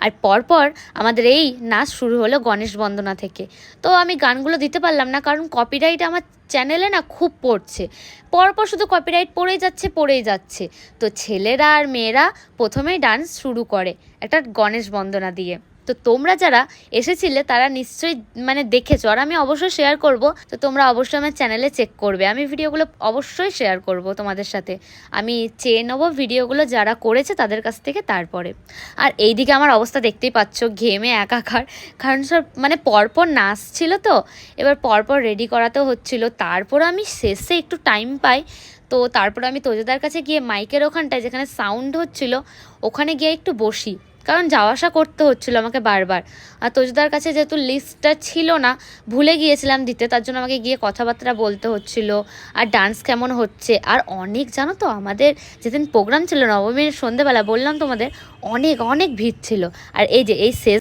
আর পরপর আমাদের এই নাচ শুরু হলো গণেশ বন্দনা থেকে। তো আমি গানগুলো দিতে পারলাম না, কারণ কপিরাইট আমার চ্যানেলে না খুব পড়ছে, পরপর শুধু কপিরাইট পড়েই যাচ্ছে। তো ছেলেরা আর মেয়েরা প্রথমেই ডান্স শুরু করে একটা গণেশ বন্দনা দিয়ে। তো তোমরা যারা এসেছিলে তারা নিশ্চয়ই দেখেছো, আর আমি অবশ্যই শেয়ার করব। তো তোমরা অবশ্যই আমার চ্যানেলে চেক করবে, আমি ভিডিওগুলো অবশ্যই শেয়ার করব তোমাদের সাথে। আমি চেয়ে নেবো ভিডিওগুলো যারা করেছে তাদের কাছ থেকে। তারপরে আর এইদিকে আমার অবস্থা দেখতেই পাচ্ছ, ঘেমে একাকার, কারণ সব পরপর নাচ ছিল, তো এবার পরপর রেডি করাতেও হচ্ছিল। তারপর আমি শেষে একটু টাইম পাই, তো তারপরে আমি তোজদার কাছে গিয়ে মাইকের ওখানটায় যেখানে সাউন্ড হচ্ছিল ওখানে গিয়ে একটু বসি, কারণ যাওয়া আসা করতে হচ্ছিলো আমাকে বারবার। আর তোজদার কাছে যেহেতু লিস্টটা ছিল না, ভুলে গিয়েছিলাম দিতে, তার জন্য আমাকে গিয়ে কথাবার্তা বলতে হচ্ছিল। আর ডান্স কেমন হচ্ছে, আর অনেক জানো তো আমাদের যেদিন প্রোগ্রাম ছিল নবমীর সন্ধেবেলা, বললাম তোমাদের অনেক অনেক ভিড় ছিল। আর এই যে এই শেষ